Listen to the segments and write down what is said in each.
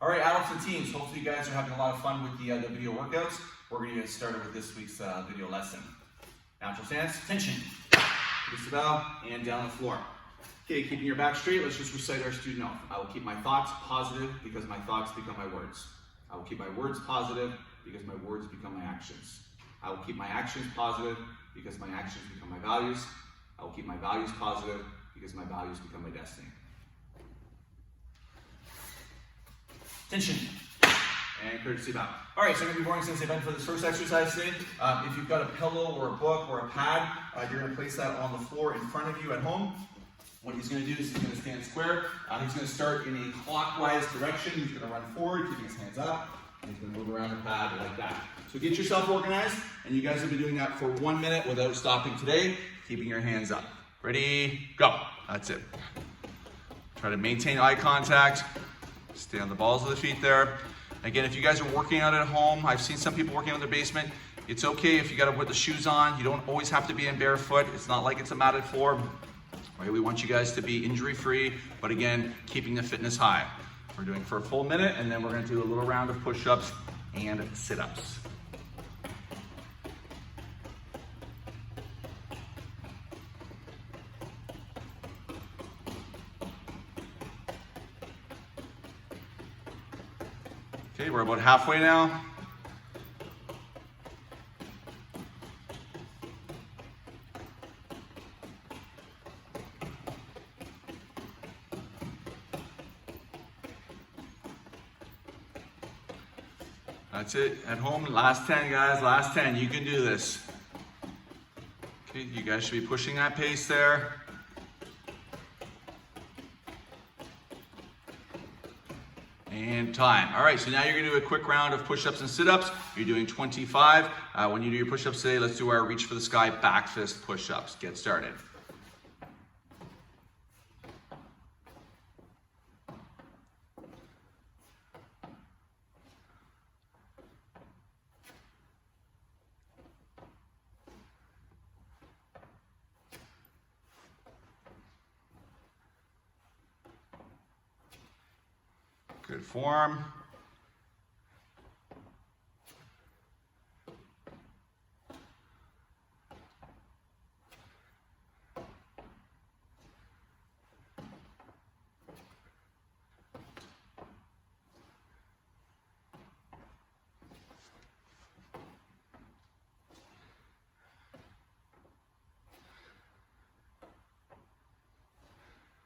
All right, adults and teens, hopefully you guys are having a lot of fun with the video workouts. We're going to get started with this week's video lesson. Natural stance, tension. Release the bow and down the floor. Okay, keeping your back straight, let's just recite our student oath. I will keep my thoughts positive because my thoughts become my words. I will keep my words positive because my words become my actions. I will keep my actions positive because my actions become my values. I will keep my values positive because my values become my destiny. Tension. And courtesy bow. All right, so I'm going to be boring Sensei Ben for this first exercise today. If you've got a pillow or a book or a pad, you're going to place that on the floor in front of you at home. What he's going to do is he's going to stand square. He's going to start in a clockwise direction. He's going to run forward, keeping his hands up. And he's going to move around the pad like that. So get yourself organized, and you guys will be doing that for 1 minute without stopping today, keeping your hands up. Ready, go. That's it. Try to maintain eye contact. Stay on the balls of the feet there. Again, if you guys are working out at home, I've seen some people working out in their basement. It's okay if you got to put the shoes on. You don't always have to be in barefoot. It's not like it's a matted floor. Right? We want you guys to be injury-free, but again, keeping the fitness high. We're doing for a full minute, and then we're going to do a little round of push-ups and sit-ups. Okay, we're about halfway now. That's it. At home, last 10, guys, last 10. You can do this. Okay, you guys should be pushing that pace there. And time. All right, so now you're going to do a quick round of push-ups and sit-ups. You're doing 25. When you do your push-ups today, let's do our reach for the sky back fist push-ups. Get started. Good form.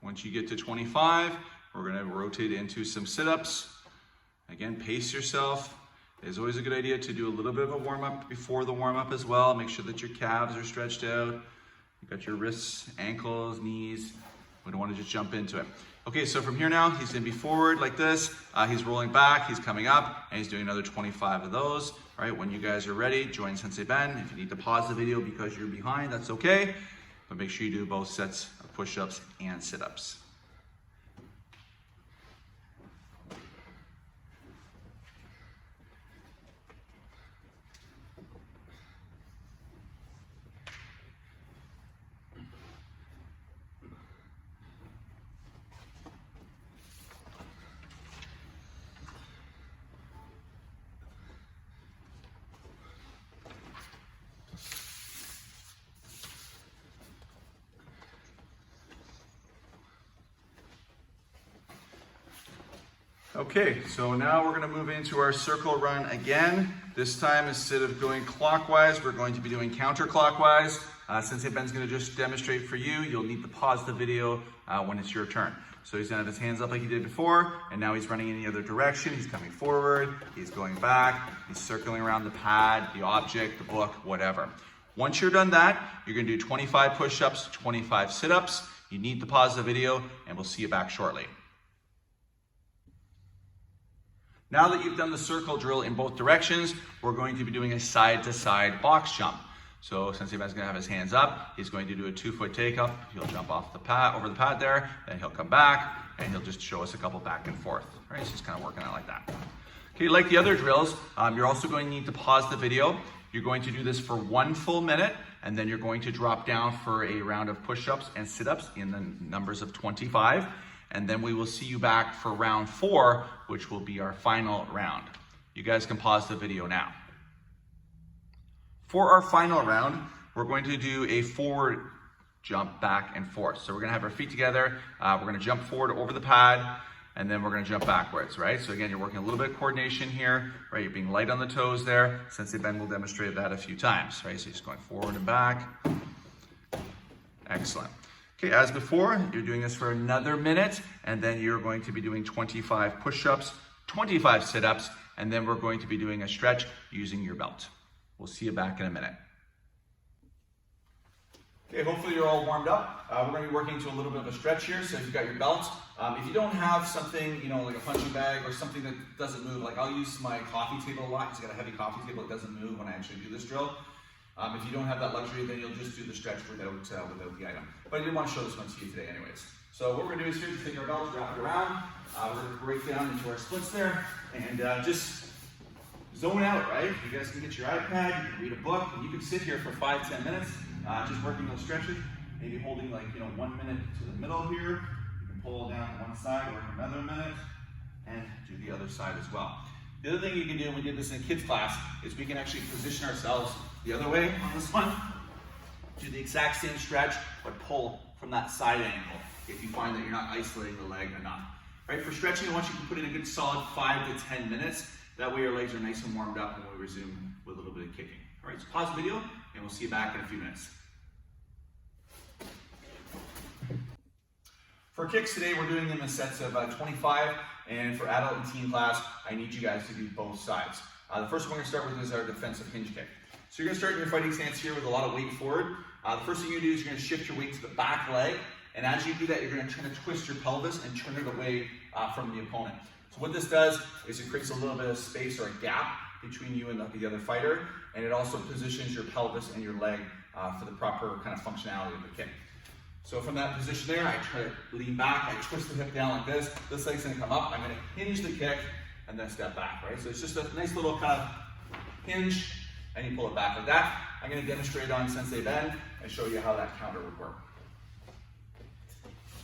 Once you get to 25, we're going to rotate into some sit-ups. Again, pace yourself. It's always a good idea to do a little bit of a warm-up before the warm-up as well. Make sure that your calves are stretched out. You've got your wrists, ankles, knees. We don't want to just jump into it. Okay, so from here now, he's going to be forward like this. He's rolling back, he's coming up, and he's doing another 25 of those. All right, when you guys are ready, join Sensei Ben. If you need to pause the video because you're behind, that's okay. But make sure you do both sets of push-ups and sit-ups. Okay, so now we're going to move into our circle run again. This time, instead of going clockwise, we're going to be doing counterclockwise. Sensei Ben's going to just demonstrate for you. You'll need to pause the video when it's your turn. So he's going to have his hands up like he did before, and now he's running in the other direction. He's coming forward, he's going back, he's circling around the pad, the object, the book, whatever. Once you're done that, you're going to do 25 push-ups, 25 sit-ups. You need to pause the video, and we'll see you back shortly. Now that you've done the circle drill in both directions, we're going to be doing a side-to-side box jump. So Sensei Ben's going to have his hands up. He's going to do a 2-foot take-up. He'll jump off the pad, over the pad there, then he'll come back, and he'll just show us a couple back and forth. Right? He's just kind of working out like that. Okay, like the other drills, you're also going to need to pause the video. You're going to do this for 1 full minute, and then you're going to drop down for a round of push-ups and sit-ups in the numbers of 25. and then we will see you back for round 4, which will be our final round. You guys can pause the video now. For our final round, we're going to do a forward jump back and forth. So we're gonna have our feet together, we're gonna jump forward over the pad, and then we're gonna jump backwards, right? So again, you're working a little bit of coordination here, right? You're being light on the toes there. Sensei Ben will demonstrate that a few times, right? So you're just going forward and back. Excellent. Okay, as before, you're doing this for another minute, and then you're going to be doing 25 push-ups, 25 sit-ups, and then we're going to be doing a stretch using your belt. We'll see you back in a minute. Okay, hopefully you're all warmed up. We're going to be working to a little bit of a stretch here, so if you've got your belt. If you don't have something, you know, like a punching bag or something that doesn't move, like I'll use my coffee table a lot because I've got a heavy coffee table, it doesn't move when I actually do this drill. If you don't have that luxury, then you'll just do the stretch without the item. But I did want to show this one to you today anyways. So what we're going to do is here, just take our belt, wrap it around. We're going to break down into our splits there and just zone out, right? You guys can get your iPad, you can read a book, and you can sit here for 5-10 minutes, just working those stretches, maybe holding like, 1 minute to the middle here. You can pull down one side, work another minute, and do the other side as well. The other thing you can do, and we did this in kids class, is we can actually position ourselves the other way on this one. Do the exact same stretch, but pull from that side angle if you find that you're not isolating the leg enough. Right, for stretching, I want you to put in a good solid 5 to 10 minutes. That way your legs are nice and warmed up when we resume with a little bit of kicking. All right, so pause the video, and we'll see you back in a few minutes. For kicks today, we're doing them in sets of 25, and for adult and teen class, I need you guys to do both sides. The first one we're gonna start with is our defensive hinge kick. So you're gonna start in your fighting stance here with a lot of weight forward. The first thing you do is you're gonna shift your weight to the back leg, and as you do that, you're gonna try to twist your pelvis and turn it away from the opponent. So what this does is it creates a little bit of space or a gap between you and the other fighter, and it also positions your pelvis and your leg for the proper kind of functionality of the kick. So from that position there, I try to lean back, I twist the hip down like this. This leg's gonna come up, I'm gonna hinge the kick, and then step back, right? So it's just a nice little kind of hinge, and you pull it back like that. I'm gonna demonstrate on Sensei Ben and show you how that counter would work.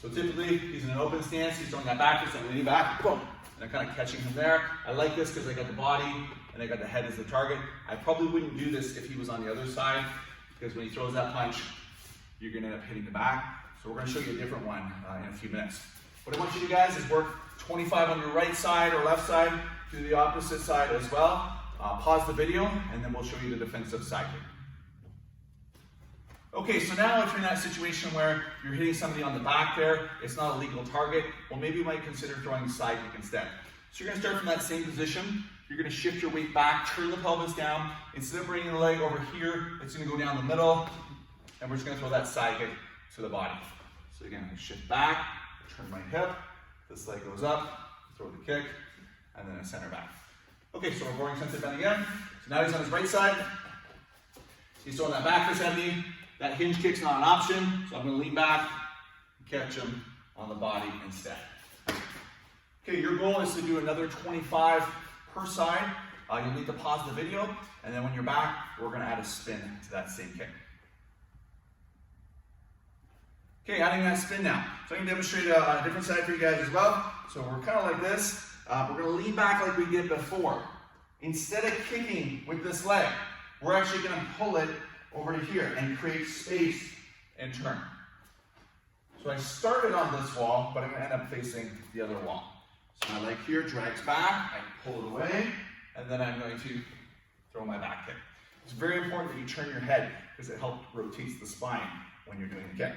So typically, he's in an open stance, he's throwing that backwards, I'm leaning back, boom. And I'm kind of catching him there. I like this because I got the body and I got the head as the target. I probably wouldn't do this if he was on the other side, because when he throws that punch, you're gonna end up hitting the back. So we're gonna show you a different one in a few minutes. What I want you to do, guys, is work 25 on your right side or left side, do the opposite side as well. Pause the video, and then we'll show you the defensive side kick. Okay, so now if you're in that situation where you're hitting somebody on the back there, it's not a legal target, well maybe you might consider throwing side kick instead. So you're gonna start from that same position, you're gonna shift your weight back, turn the pelvis down, instead of bringing the leg over here, it's gonna go down the middle, and we're just gonna throw that side kick to the body. So again, I shift back, turn my hip, this leg goes up, throw the kick, and then I center back. Okay, so we're boring Sensei Ben again. So now he's on his right side, he's throwing that back fist at me. That hinge kick's not an option, so I'm gonna lean back and catch him on the body instead. Okay, your goal is to do another 25 per side. You'll need to pause the video, and then when you're back, we're gonna add a spin to that same kick. Okay, adding that spin now. So I can demonstrate a different side for you guys as well. So we're kind of like this. We're gonna lean back like we did before. Instead of kicking with this leg, we're actually gonna pull it over to here and create space and turn. So I started on this wall, but I'm gonna end up facing the other wall. So my leg here drags back, I pull it away, and then I'm going to throw my back kick. It's very important that you turn your head because it helps rotate the spine when you're doing the kick.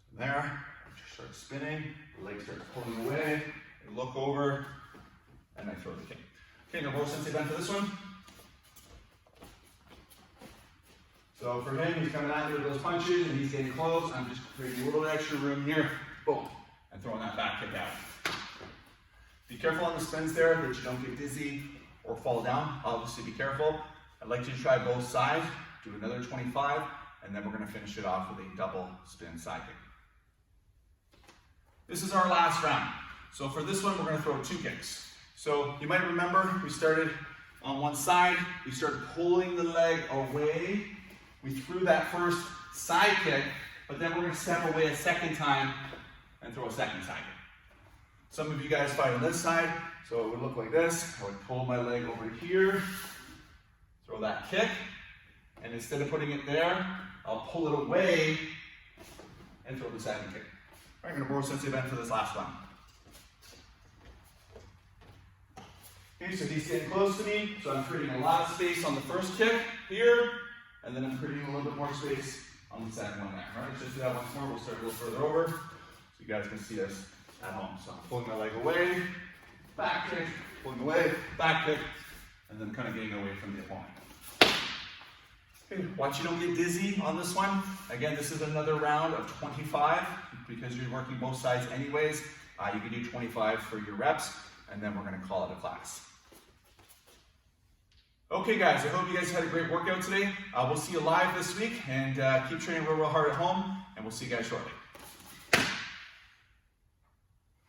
So there, I just start spinning, the leg starts pulling away, I look over, and I throw the kick. Okay, now roll Sensei Ben for this one. So for him, he's coming at me with those punches and he's getting close. I'm just creating a little extra room here. Boom. And throwing that back kick out. Be careful on the spins there that you don't get dizzy or fall down. Obviously be careful. I'd like you to try both sides. Do another 25 and then we're going to finish it off with a double spin side kick. This is our last round. So for this one, we're going to throw 2 kicks. So you might remember we started on one side. We started pulling the leg away. We threw that first side kick, but then we're gonna step away a second time and throw a second side kick. Some of you guys fight on this side, so it would look like this. I would pull my leg over here, throw that kick, and instead of putting it there, I'll pull it away and throw the second kick. All right, I'm gonna Boro Sensei bend for this last one. Okay, so he's getting close to me, so I'm creating a lot of space on the first kick here, and then I'm creating a little bit more space on the second one there. All right, let's just do that once more. We'll start a little further over, so you guys can see this at home. So I'm pulling my leg away, back kick, pulling away, back kick, and then kind of getting away from the opponent. Okay, watch you don't get dizzy on this one. Again, this is another round of 25 because you're working both sides anyways. You can do 25 for your reps, and then we're going to call it a class. Okay guys, I hope you guys had a great workout today. We'll see you live this week, and keep training real hard at home, and we'll see you guys shortly.